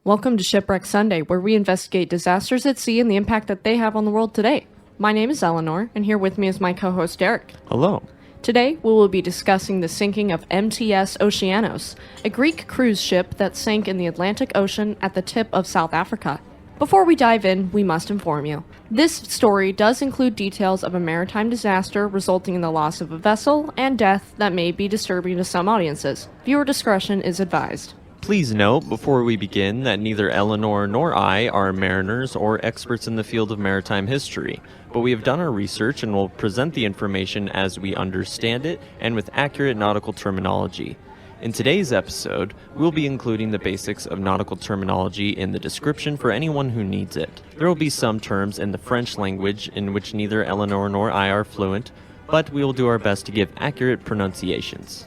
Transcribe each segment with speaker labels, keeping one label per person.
Speaker 1: Welcome to Shipwreck Sunday, where we investigate disasters at sea and the impact that they have on the world today. My name is Eleanor, and here with me is my co-host Derek.
Speaker 2: Hello.
Speaker 1: Today, we will be discussing the sinking of MTS Oceanos, a Greek cruise ship that sank in the Atlantic Ocean at the tip of South Africa. Before we dive in, we must inform you. This story does include details of a maritime disaster resulting in the loss of a vessel and death that may be disturbing to some audiences. Viewer discretion is advised.
Speaker 2: Please note before we begin that neither Eleanor nor I are mariners or experts in the field of maritime history, but we have done our research and will present the information as we understand it and with accurate nautical terminology. In today's episode, we'll be including the basics of nautical terminology in the description for anyone who needs it. There will be some terms in the French language in which neither Eleanor nor I are fluent, but we will do our best to give accurate pronunciations.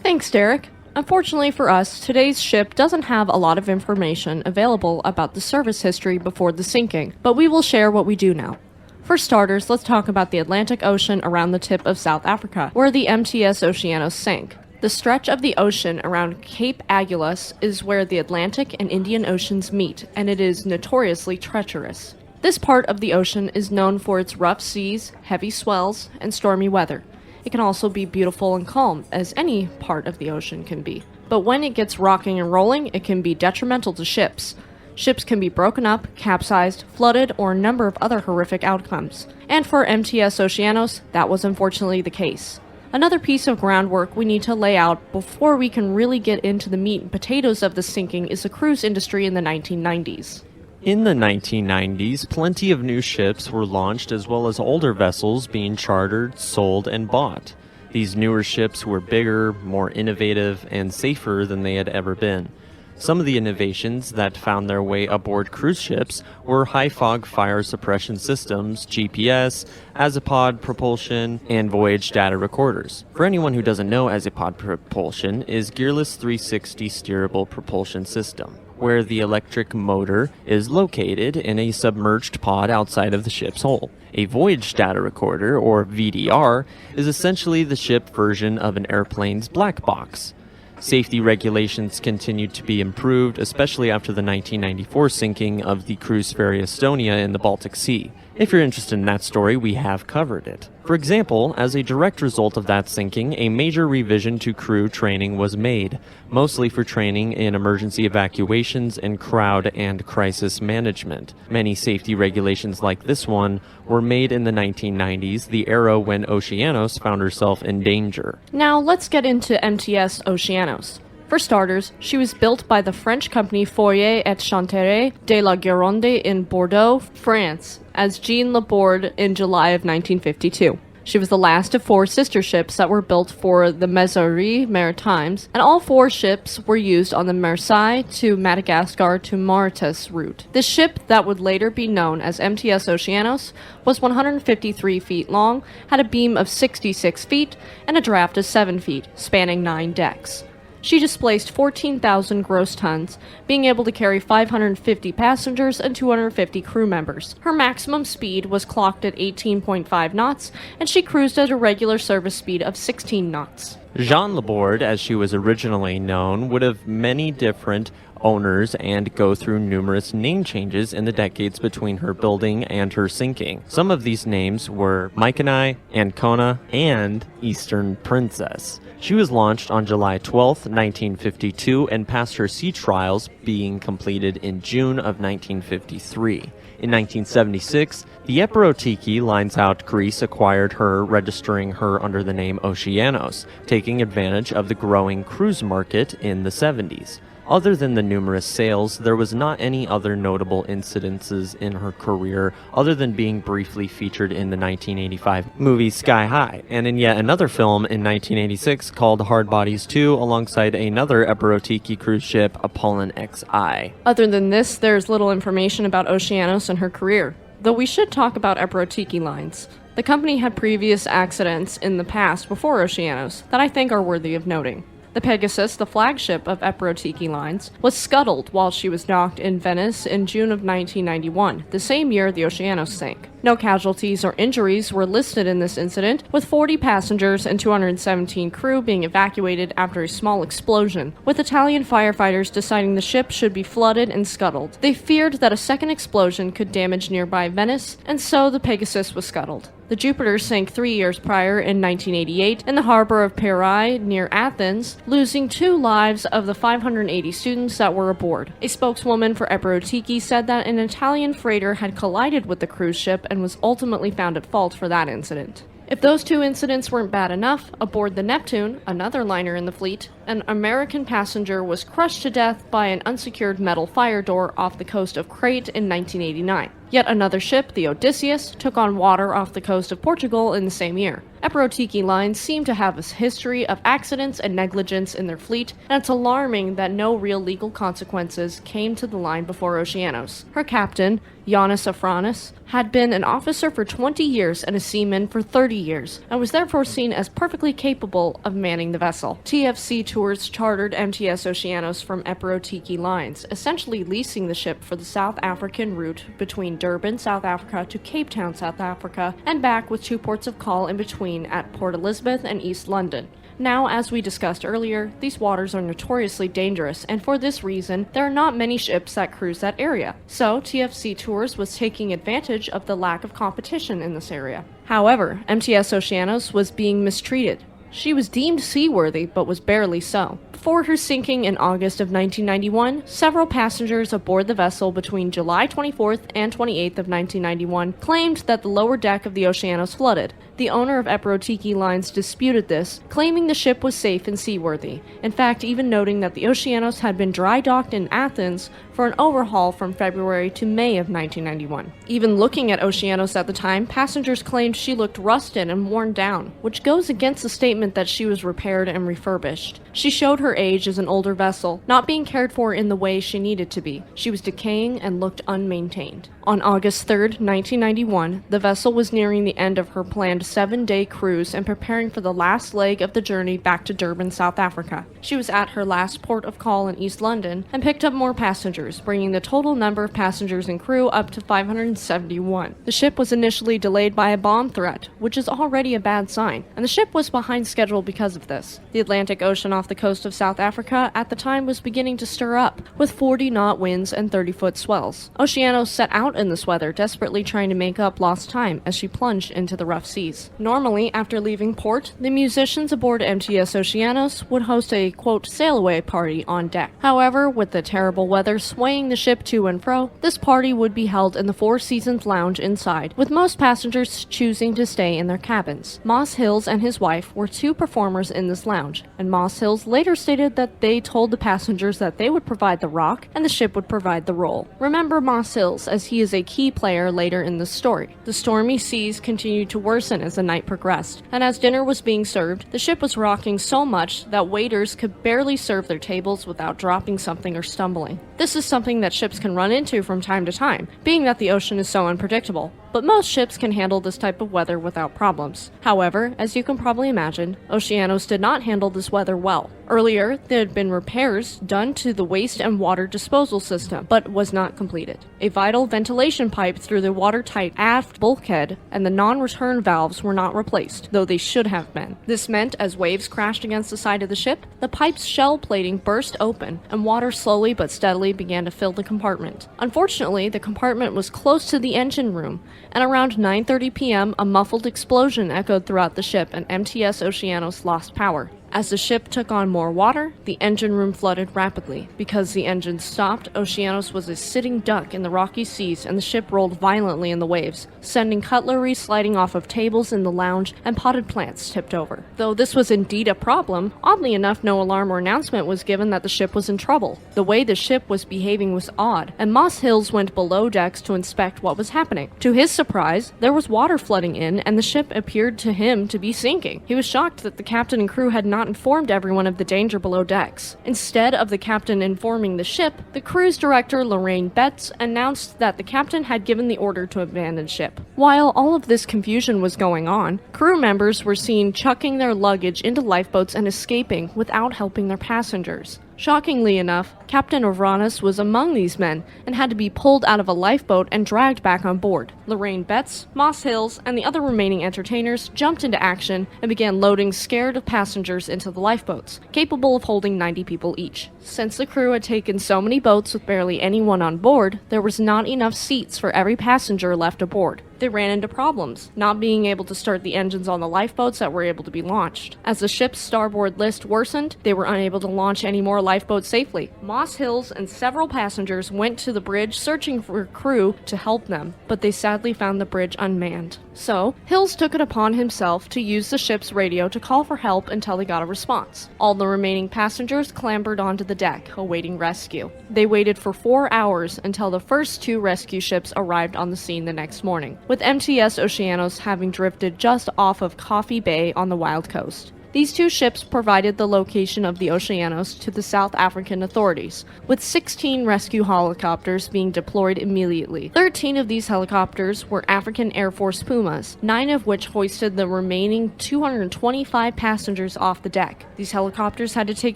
Speaker 1: Thanks, Derek. Unfortunately for us, today's ship doesn't have a lot of information available about the service history before the sinking, but we will share what we do know. For starters, let's talk about the Atlantic Ocean around the tip of South Africa, where the MTS Oceanos sank. The stretch of the ocean around Cape Agulhas is where the Atlantic and Indian Oceans meet, and it is notoriously treacherous. This part of the ocean is known for its rough seas, heavy swells, and stormy weather. It can also be beautiful and calm, as any part of the ocean can be. But when it gets rocking and rolling, it can be detrimental to ships. Ships can be broken up, capsized, flooded, or a number of other horrific outcomes. And for MTS Oceanos, that was unfortunately the case. Another piece of groundwork we need to lay out before we can really get into the meat and potatoes of the sinking is the cruise industry in the 1990s.
Speaker 2: In the 1990s, plenty of new ships were launched as well as older vessels being chartered, sold, and bought. These newer ships were bigger, more innovative, and safer than they had ever been. Some of the innovations that found their way aboard cruise ships were high fog fire suppression systems, GPS, azipod propulsion, and voyage data recorders. For anyone who doesn't know, azipod propulsion is gearless 360 steerable propulsion system, where the electric motor is located in a submerged pod outside of the ship's hull. A voyage data recorder, or VDR, is essentially the ship version of an airplane's black box. Safety regulations continued to be improved, especially after the 1994 sinking of the cruise ferry Estonia in the Baltic Sea. If you're interested in that story, we have covered it. For example, as a direct result of that sinking, a major revision to crew training was made, mostly for training in emergency evacuations and crowd and crisis management. Many safety regulations like this one were made in the 1990s, the era when Oceanos found herself in danger.
Speaker 1: Now let's get into MTS Oceanos. For starters, she was built by the French company Fourier et Chanteray de la Gironde in Bordeaux, France, as Jean Laborde in July of 1952. She was the last of 4 sister ships that were built for the Messageries Maritimes, and all 4 ships were used on the Marseille to Madagascar to Mauritius route. This ship, that would later be known as MTS Oceanos, was 153 feet long, had a beam of 66 feet, and a draft of 7 feet, spanning 9 decks. She displaced 14,000 gross tons, being able to carry 550 passengers and 250 crew members. Her maximum speed was clocked at 18.5 knots, and she cruised at a regular service speed of 16 knots.
Speaker 2: Jean Laborde, as she was originally known, would have many different owners and go through numerous name changes in the decades between her building and her sinking. Some of these names were Mykenai, Ancona, and Eastern Princess. She was launched on July 12, 1952, and passed her sea trials, being completed in June of 1953. In 1976, the Eperotiki Lines Out Greece acquired her, registering her under the name Oceanos, taking advantage of the growing cruise market in the 70s. Other than the numerous sales, there was not any other notable incidences in her career other than being briefly featured in the 1985 movie Sky High, and in yet another film in 1986 called Hard Bodies 2 alongside another Eperotiki cruise ship, Apollon XI.
Speaker 1: Other than this, there's little information about Oceanos and her career, though we should talk about Eperotiki Lines. The company had previous accidents in the past before Oceanos that I think are worthy of noting. The Pegasus, the flagship of Epirotiki Lines, was scuttled while she was docked in Venice in June of 1991, the same year the Oceanos sank. No casualties or injuries were listed in this incident, with 40 passengers and 217 crew being evacuated after a small explosion, with Italian firefighters deciding the ship should be flooded and scuttled. They feared that a second explosion could damage nearby Venice, and so the Pegasus was scuttled. The Jupiter sank 3 years prior in 1988 in the harbor of Pirae near Athens, losing 2 lives of the 580 students that were aboard. A spokeswoman for Epirotiki said that an Italian freighter had collided with the cruise ship and was ultimately found at fault for that incident. If those 2 incidents weren't bad enough, aboard the Neptune, another liner in the fleet, an American passenger was crushed to death by an unsecured metal fire door off the coast of Crete in 1989. Yet another ship, the Odysseus, took on water off the coast of Portugal in the same year. Epirotiki Lines seem to have a history of accidents and negligence in their fleet, and it's alarming that no real legal consequences came to the line before Oceanos. Her captain, Yannis Afranis, had been an officer for 20 years and a seaman for 30 years, and was therefore seen as perfectly capable of manning the vessel. TFC Tours chartered MTS Oceanos from Epirotiki Lines, essentially leasing the ship for the South African route between Durban, South Africa to Cape Town, South Africa, and back with 2 ports of call in between at Port Elizabeth and East London. Now, as we discussed earlier, these waters are notoriously dangerous, and for this reason, there are not many ships that cruise that area. So, TFC Tours was taking advantage of the lack of competition in this area. However, MTS Oceanos was being mistreated. She was deemed seaworthy, but was barely so. Before her sinking in August of 1991, several passengers aboard the vessel between July 24th and 28th of 1991 claimed that the lower deck of the Oceanos flooded. The owner of Epirotiki Lines disputed this, claiming the ship was safe and seaworthy. In fact, even noting that the Oceanos had been dry docked in Athens for an overhaul from February to May of 1991. Even looking at Oceanos at the time, passengers claimed she looked rusted and worn down, which goes against the statement that she was repaired and refurbished. She showed her age as an older vessel, not being cared for in the way she needed to be. She was decaying and looked unmaintained. On August 3rd, 1991, the vessel was nearing the end of her planned 7-day cruise and preparing for the last leg of the journey back to Durban, South Africa. She was at her last port of call in East London and picked up more passengers, bringing the total number of passengers and crew up to 571. The ship was initially delayed by a bomb threat, which is already a bad sign, and the ship was behind schedule because of this. The Atlantic Ocean off the coast of South Africa at the time was beginning to stir up, with 40-knot winds and 30-foot swells. Oceanos set out in this weather, desperately trying to make up lost time as she plunged into the rough seas. Normally, after leaving port, the musicians aboard MTS Oceanos would host a, quote, sail-away party on deck. However, with the terrible weather swaying the ship to and fro, this party would be held in the Four Seasons Lounge inside, with most passengers choosing to stay in their cabins. Moss Hills and his wife were 2 performers in this lounge, and Moss Hills later stated that they told the passengers that they would provide the rock and the ship would provide the roll. Remember Moss Hills, as he is a key player later in the story. The stormy seas continued to worsen as the night progressed, and as dinner was being served, the ship was rocking so much that waiters could barely serve their tables without dropping something or stumbling. This is something that ships can run into from time to time, being that the ocean is so unpredictable. But most ships can handle this type of weather without problems. However, as you can probably imagine, Oceanos did not handle this weather well. Earlier, there had been repairs done to the waste and water disposal system, but was not completed. A vital ventilation pipe through the watertight aft bulkhead and the non-return valves were not replaced, though they should have been. This meant as waves crashed against the side of the ship, the pipe's shell plating burst open, and water slowly but steadily began to fill the compartment. Unfortunately, the compartment was close to the engine room, and around 9:30 p.m. a muffled explosion echoed throughout the ship and MTS Oceanos lost power. As the ship took on more water, the engine room flooded rapidly. Because the engine stopped, Oceanos was a sitting duck in the rocky seas and the ship rolled violently in the waves, sending cutlery sliding off of tables in the lounge and potted plants tipped over. Though this was indeed a problem, oddly enough no alarm or announcement was given that the ship was in trouble. The way the ship was behaving was odd, and Moss Hills went below decks to inspect what was happening. To his surprise, there was water flooding in and the ship appeared to him to be sinking. He was shocked that the captain and crew had not not informed everyone of the danger below decks. Instead of the captain informing the ship, the cruise director, Lorraine Betts, announced that the captain had given the order to abandon ship. While all of this confusion was going on, crew members were seen chucking their luggage into lifeboats and escaping without helping their passengers. Shockingly enough, Captain Avranis was among these men and had to be pulled out of a lifeboat and dragged back on board. Lorraine Betts, Moss Hills, and the other remaining entertainers jumped into action and began loading scared passengers into the lifeboats, capable of holding 90 people each. Since the crew had taken so many boats with barely anyone on board, there was not enough seats for every passenger left aboard. They ran into problems, not being able to start the engines on the lifeboats that were able to be launched. As the ship's starboard list worsened, they were unable to launch any more lifeboats safely. Moss Hills and several passengers went to the bridge searching for crew to help them, but they sadly found the bridge unmanned. So, Hills took it upon himself to use the ship's radio to call for help until they got a response. All the remaining passengers clambered onto the deck, awaiting rescue. They waited for 4 hours until the first 2 rescue ships arrived on the scene the next morning, with MTS Oceanos having drifted just off of Coffee Bay on the Wild Coast. These 2 ships provided the location of the Oceanos to the South African authorities, with 16 rescue helicopters being deployed immediately. 13 of these helicopters were African Air Force Pumas, 9 of which hoisted the remaining 225 passengers off the deck. These helicopters had to take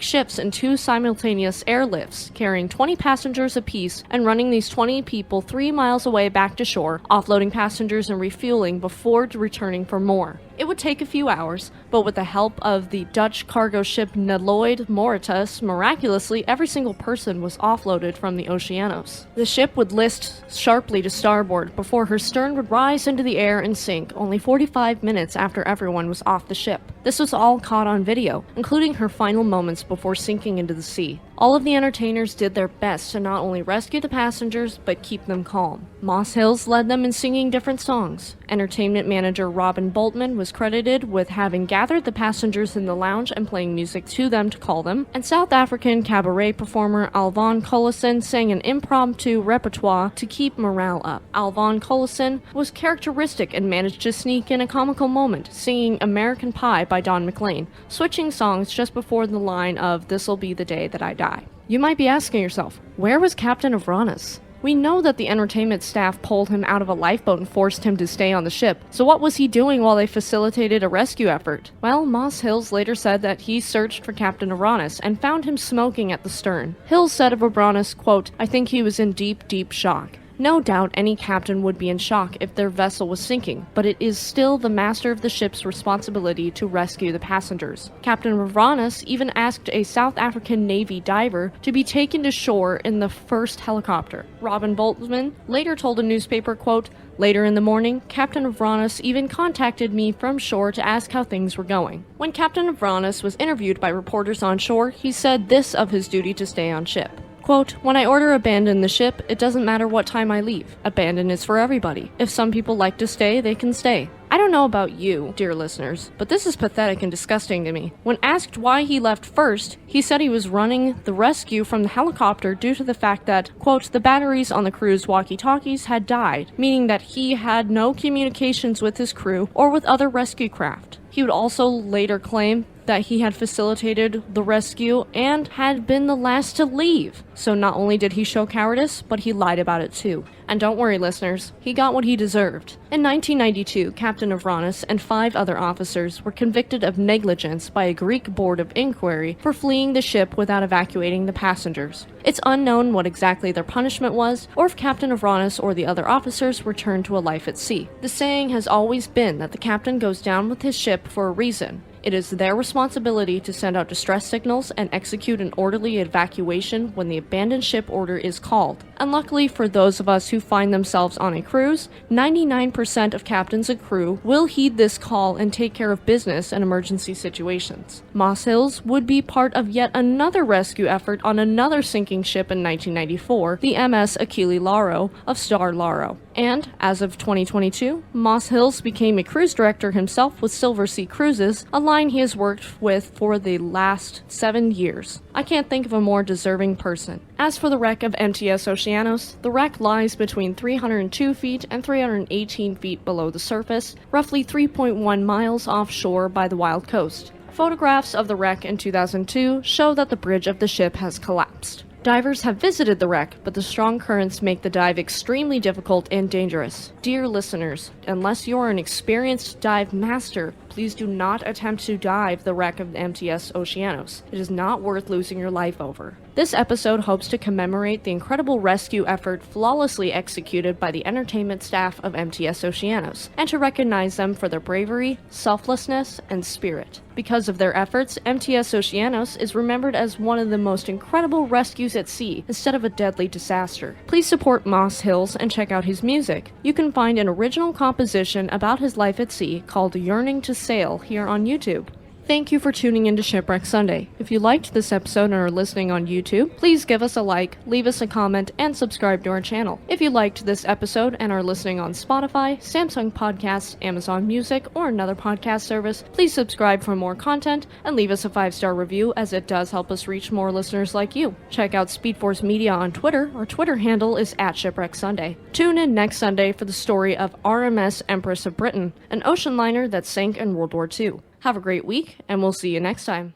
Speaker 1: ships in 2 simultaneous airlifts, carrying 20 passengers apiece and running these 20 people 3 miles away back to shore, offloading passengers and refueling before returning for more. It would take a few hours, but with the help of the Dutch cargo ship Neloid Mauritius, miraculously every single person was offloaded from the Oceanos. The ship would list sharply to starboard before her stern would rise into the air and sink only 45 minutes after everyone was off the ship. This was all caught on video, including her final moments before sinking into the sea. All of the entertainers did their best to not only rescue the passengers, but keep them calm. Moss Hills led them in singing different songs. Entertainment manager Robin Boltman was credited with having gathered the passengers in the lounge and playing music to them to call them, and South African cabaret performer Alvan Collison sang an impromptu repertoire to keep morale up. Alvan Collison was characteristic and managed to sneak in a comical moment, singing American Pie by Don McLean, switching songs just before the line of "This'll be the day that I die." You might be asking yourself, where was Captain Avranis? We know that the entertainment staff pulled him out of a lifeboat and forced him to stay on the ship, so what was he doing while they facilitated a rescue effort? Well, Moss Hills later said that he searched for Captain Avranis and found him smoking at the stern. Hills said of Avranis, quote, "I think he was in deep, deep shock. No doubt any captain would be in shock if their vessel was sinking, but it is still the master of the ship's responsibility to rescue the passengers." Captain Avranis even asked a South African Navy diver to be taken to shore in the first helicopter. Robin Boltman later told a newspaper, quote, "Later in the morning, Captain Avranis even contacted me from shore to ask how things were going." When Captain Avranis was interviewed by reporters on shore, he said this of his duty to stay on ship. Quote, "When I order abandon the ship, it doesn't matter what time I leave. Abandon is for everybody. If some people like to stay, they can stay." I don't know about you, dear listeners, but this is pathetic and disgusting to me. When asked why he left first, he said he was running the rescue from the helicopter due to the fact that, quote, "the batteries on the crew's walkie-talkies had died," meaning that he had no communications with his crew or with other rescue craft. He would also later claim that he had facilitated the rescue and had been the last to leave. So not only did he show cowardice, but he lied about it too. And don't worry, listeners, he got what he deserved. In 1992, Captain Avranis and 5 other officers were convicted of negligence by a Greek board of inquiry for fleeing the ship without evacuating the passengers. It's unknown what exactly their punishment was, or if Captain Avranis or the other officers returned to a life at sea. The saying has always been that the captain goes down with his ship for a reason. It is their responsibility to send out distress signals and execute an orderly evacuation when the abandoned ship order is called. And luckily for those of us who find themselves on a cruise, 99% of captains and crew will heed this call and take care of business in emergency situations. Moss Hills would be part of yet another rescue effort on another sinking ship in 1994, the MS Achille Lauro of Star Lauro. And, as of 2022, Moss Hills became a cruise director himself with Silversea Cruises, a line he has worked with for the last 7 years. I can't think of a more deserving person. As for the wreck of MTS Oceanos, the wreck lies between 302 feet and 318 feet below the surface, roughly 3.1 miles offshore by the Wild Coast. Photographs of the wreck in 2002 show that the bridge of the ship has collapsed. Divers have visited the wreck, but the strong currents make the dive extremely difficult and dangerous. Dear listeners, unless you're an experienced dive master, please do not attempt to dive the wreck of the MTS Oceanos. It is not worth losing your life over. This episode hopes to commemorate the incredible rescue effort flawlessly executed by the entertainment staff of MTS Oceanos, and to recognize them for their bravery, selflessness, and spirit. Because of their efforts, MTS Oceanos is remembered as one of the most incredible rescues at sea, instead of a deadly disaster. Please support Moss Hills and check out his music. You can find an original composition about his life at sea called Yearning to Sail here on YouTube. Thank you for tuning in to Shipwreck Sunday. If you liked this episode and are listening on YouTube, please give us a like, leave us a comment, and subscribe to our channel. If you liked this episode and are listening on Spotify, Samsung Podcasts, Amazon Music, or another podcast service, please subscribe for more content and leave us a 5-star review, as it does help us reach more listeners like you. Check out Speed Force Media on Twitter. Our Twitter handle is @Shipwreck Sunday. Tune in next Sunday for the story of RMS Empress of Britain, an ocean liner that sank in World War II. Have a great week, and we'll see you next time.